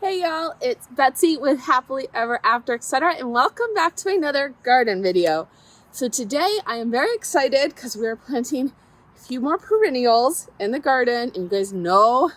Hey y'all, it's Betsy with Happily Ever After, etc. and welcome back to another garden video. So today I am very excited because we're planting a few more perennials in the garden, and you guys know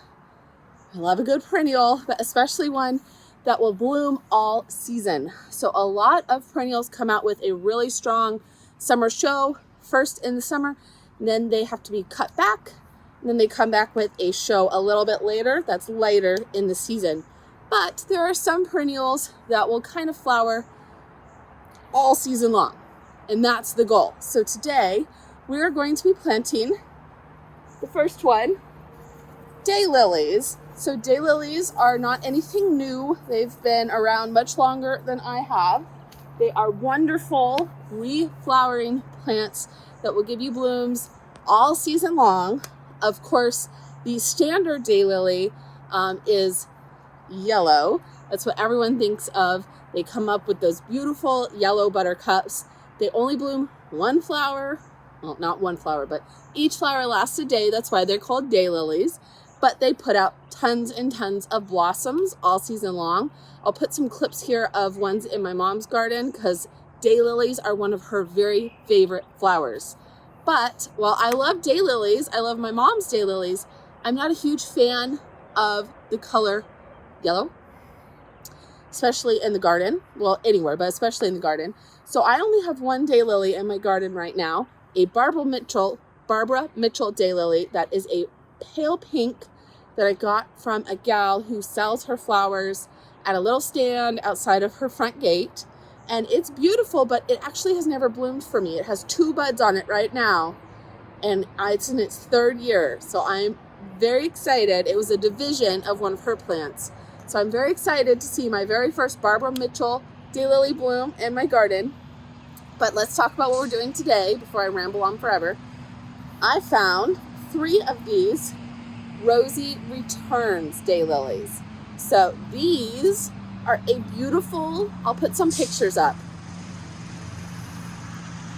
I love a good perennial, but especially one that will bloom all season. So a lot of perennials come out with a really strong summer show first in the summer, and then they have to be cut back, and then they come back with a show a little bit later that's lighter in the season. But there are some perennials that will kind of flower all season long, and that's the goal. So today we are going to be planting the first one, Daylilies. So Daylilies are not anything new. They've been around much longer than I have. They are wonderful reflowering plants that will give you blooms all season long. Of course, the standard daylily is yellow. That's what everyone thinks of. They come up with those beautiful yellow buttercups. They only bloom one flower. Well, not one flower, but each flower lasts a day. That's why they're called daylilies. But they put out tons and tons of blossoms all season long. I'll put some clips here of ones in my mom's garden because daylilies are one of her very favorite flowers. But while I love daylilies, I love my mom's daylilies, I'm not a huge fan of the color yellow, especially in the garden. Well, anywhere, but especially in the garden. So I only have one daylily in my garden right now, a Barbara Mitchell daylily that is a pale pink that I got from a gal who sells her flowers at a little stand outside of her front gate. And it's beautiful, but it actually has never bloomed for me. It has 2 buds on it right now, and it's in its 3rd year. So I'm very excited. It was a division of one of her plants. So I'm very excited to see my very first Barbara Mitchell daylily bloom in my garden. But let's talk about what we're doing today before I ramble on forever. I found 3 of these Rosy Returns daylilies. So these are a beautiful, I'll put some pictures up.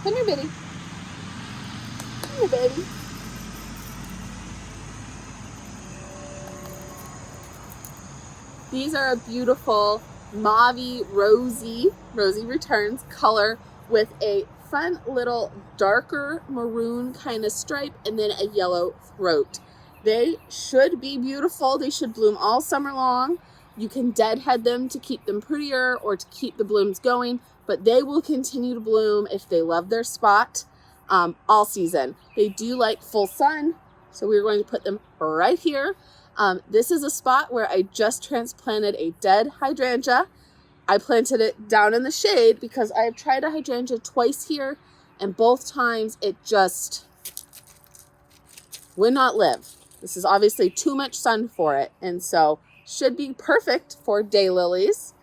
Come here, baby. Come here, baby. These are a beautiful mauve Rosy Returns color with a fun little darker maroon kind of stripe and then a yellow throat. They should be beautiful. They should bloom all summer long. You can deadhead them to keep them prettier or to keep the blooms going, but they will continue to bloom if they love their spot all season. They do like full sun, so we're going to put them right here. This is a spot where I just transplanted a dead hydrangea. I planted it down in the shade because I have tried a hydrangea twice here, and both times it just would not live. This is obviously too much sun for it, and so should be perfect for daylilies.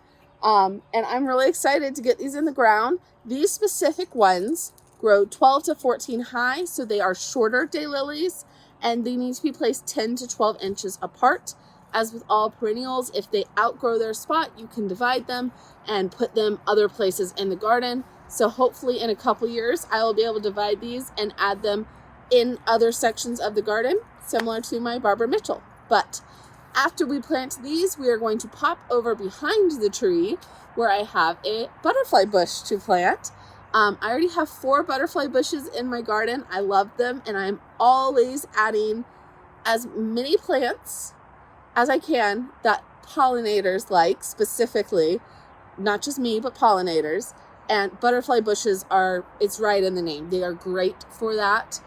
And I'm really excited to get these in the ground. These specific ones grow 12 to 14 high, so they are shorter daylilies, and they need to be placed 10 to 12 inches apart. As with all perennials, if they outgrow their spot, you can divide them and put them other places in the garden. So hopefully in a couple years, I will be able to divide these and add them in other sections of the garden, similar to my Barbara Mitchell. But after we plant these, we are going to pop over behind the tree where I have a butterfly bush to plant. I already have 4 butterfly bushes in my garden. I love them, and I'm always adding as many plants as I can that pollinators like, specifically, not just me, but pollinators. And butterfly bushes it's right in the name. They are great for that.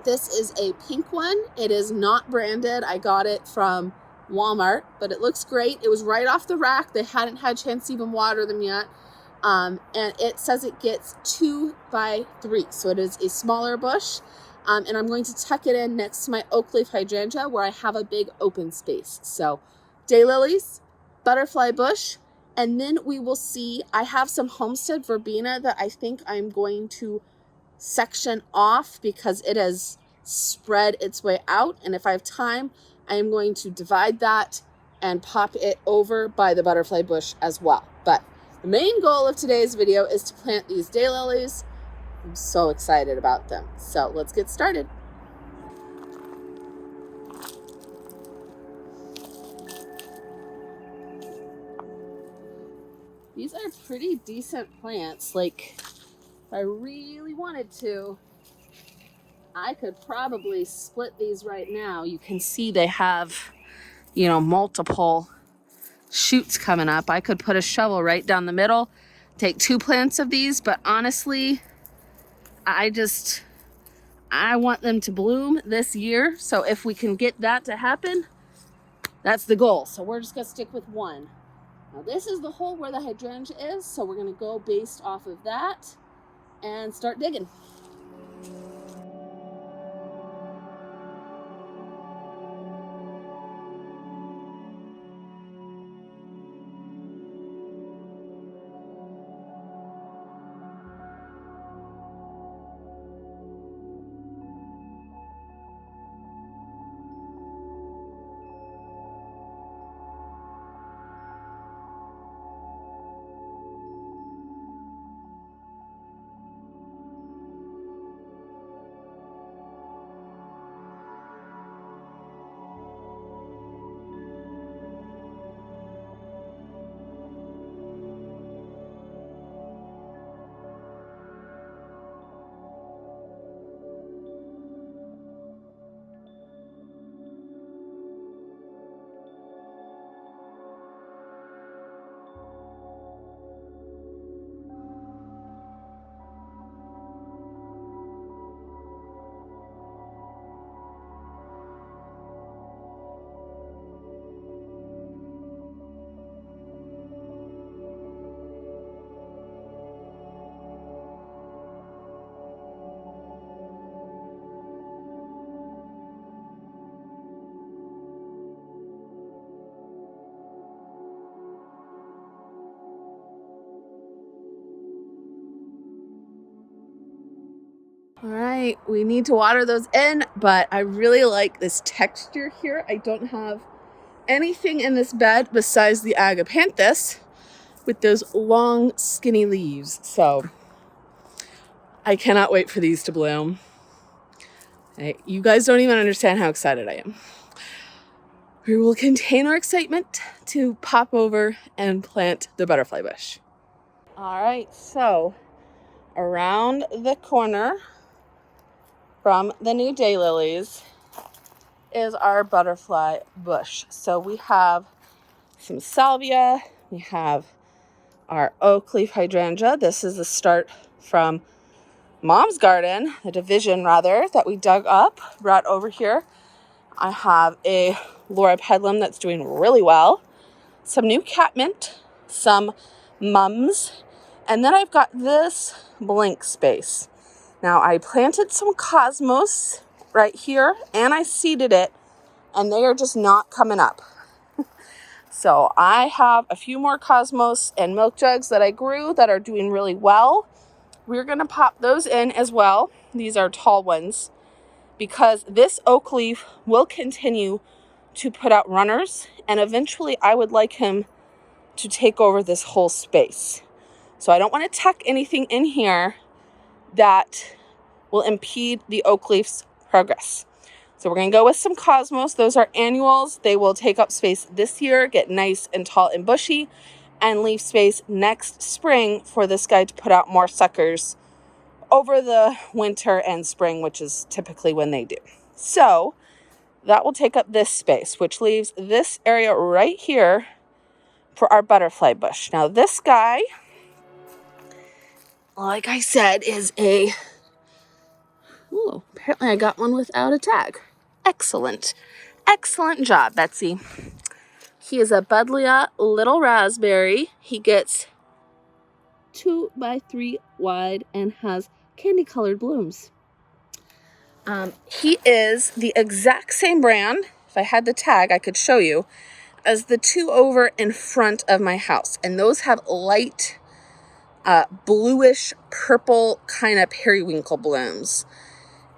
This is a pink one. It is not branded. I got it from Walmart, but it looks great. It was right off the rack. They hadn't had a chance to even water them yet. And it says it gets 2 by 3. So it is a smaller bush. And I'm going to tuck it in next to my oak leaf hydrangea where I have a big open space. So daylilies, butterfly bush, and then we will see, I have some homestead verbena that I think I'm going to section off because it has spread its way out, and if I have time, I am going to divide that and pop it over by the butterfly bush as well. But the main goal of today's video is to plant these daylilies. I'm so excited about them. So let's get started. These are pretty decent plants. Like, if I really wanted to, I could probably split these right now. You can see they have, you know, multiple shoots coming up. I could put a shovel right down the middle, take 2 plants of these, but honestly, I want them to bloom this year. So if we can get that to happen, that's the goal. So we're just gonna stick with 1. Now this is the hole where the hydrangea is, so we're gonna go based off of that and start digging. All right, we need to water those in, but I really like this texture here. I don't have anything in this bed besides the agapanthus with those long, skinny leaves. So I cannot wait for these to bloom. You guys don't even understand how excited I am. We will contain our excitement to pop over and plant the butterfly bush. All right, so around the corner from the new daylilies is our butterfly bush. So we have some salvia, we have our oak leaf hydrangea. This is the start from Mom's garden, the division rather, that we dug up, brought over here. I have a Laura Pedlum that's doing really well, some new catmint, some mums, and then I've got this blank space. Now I planted some cosmos right here and I seeded it, and they are just not coming up. So I have a few more cosmos and milk jugs that I grew that are doing really well. We're going to pop those in as well. These are tall ones because this oak leaf will continue to put out runners, and eventually I would like him to take over this whole space. So I don't want to tuck anything in here that will impede the oak leaf's progress. So we're going to go with some cosmos. Those are annuals. They will take up space this year, get nice and tall and bushy, and leave space next spring for this guy to put out more suckers over the winter and spring, which is typically when they do. So that will take up this space, which leaves this area right here for our butterfly bush. Now this guy, like I said, is a... Ooh, apparently I got one without a tag. Excellent. Excellent job, Betsy. He is a Buddleia Little Raspberry. He gets 2 by 3 wide and has candy-colored blooms. He is the exact same brand, if I had the tag I could show you, as the 2 over in front of my house. And those have light bluish purple kind of periwinkle blooms.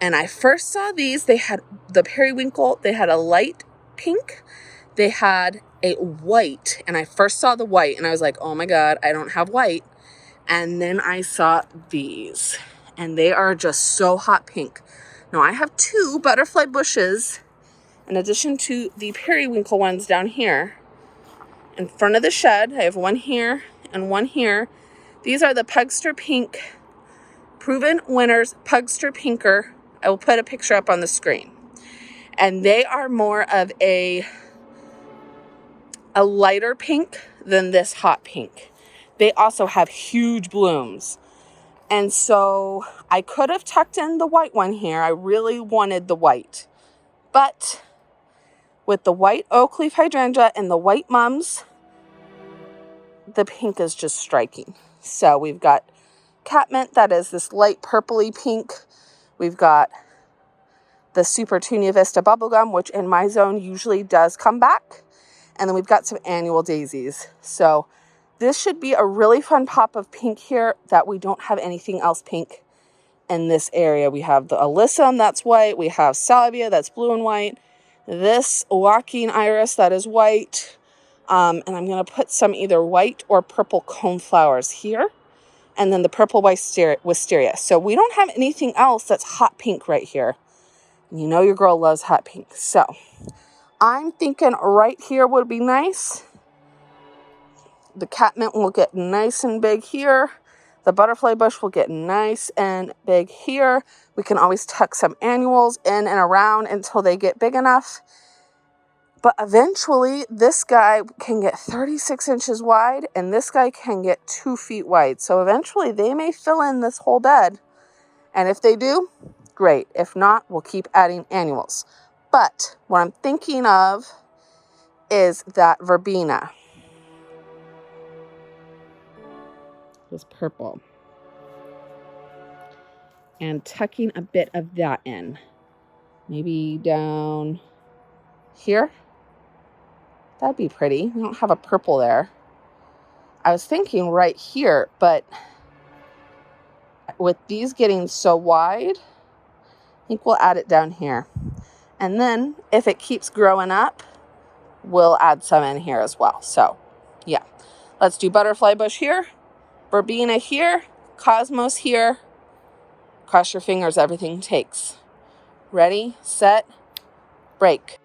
And I first saw these, they had the periwinkle, they had a light pink, they had a white, and I first saw the white and I was like, oh my God, I don't have white. And then I saw these, and they are just so hot pink. Now I have 2 butterfly bushes in addition to the periwinkle ones down here. In front of the shed, I have one here and one here. These are the Pugster Pink Proven Winners Pugster Pinker. I will put a picture up on the screen. And they are more of a lighter pink than this hot pink. They also have huge blooms. And so I could have tucked in the white one here. I really wanted the white. But with the white oak leaf hydrangea and the white mums, the pink is just striking. So we've got catmint that is this light purpley pink. We've got the Super Tunia Vista bubblegum, which in my zone usually does come back. And then we've got some annual daisies. So this should be a really fun pop of pink here that we don't have anything else pink in this area. We have the alyssum that's white. We have salvia that's blue and white. This Joaquin iris that is white. And I'm going to put some either white or purple coneflowers here. And then the purple wisteria. So we don't have anything else that's hot pink right here. You know your girl loves hot pink. So I'm thinking right here would be nice. The catmint will get nice and big here. The butterfly bush will get nice and big here. We can always tuck some annuals in and around until they get big enough. But eventually, this guy can get 36 inches wide, and this guy can get 2 feet wide. So eventually, they may fill in this whole bed. And if they do, great. If not, we'll keep adding annuals. But what I'm thinking of is that verbena. This purple. And tucking a bit of that in. Maybe down here. That'd be pretty. We don't have a purple there. I was thinking right here, but with these getting so wide, I think we'll add it down here. And then if it keeps growing up, we'll add some in here as well. So yeah, let's do butterfly bush here, verbena here, cosmos here. Cross your fingers, everything takes. Ready, set, break.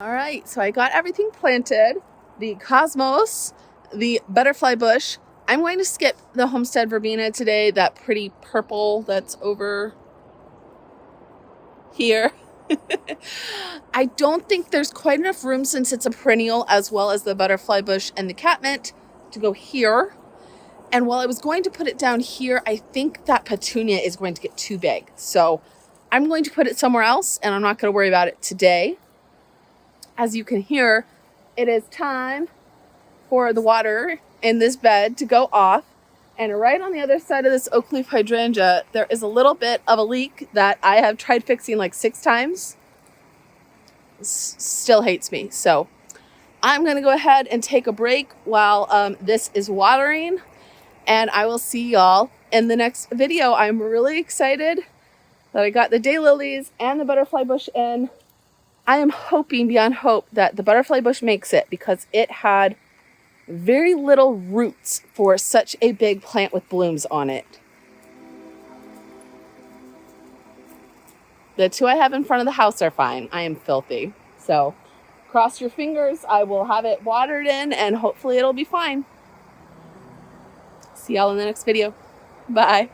All right, so I got everything planted. The cosmos, the butterfly bush. I'm going to skip the homestead verbena today, that pretty purple that's over here. I don't think there's quite enough room, since it's a perennial, as well as the butterfly bush and the catmint, to go here. And while I was going to put it down here, I think that petunia is going to get too big. So I'm going to put it somewhere else, and I'm not going to worry about it today. As you can hear, it is time for the water in this bed to go off. And right on the other side of this oak leaf hydrangea, there is a little bit of a leak that I have tried fixing like 6 times. Still hates me. So I'm going to go ahead and take a break while this is watering. And I will see y'all in the next video. I'm really excited that I got the daylilies and the butterfly bush in. I am hoping beyond hope that the butterfly bush makes it, because it had very little roots for such a big plant with blooms on it. The 2 I have in front of the house are fine. I am filthy. So cross your fingers. I will have it watered in, and hopefully it'll be fine. See y'all in the next video. Bye.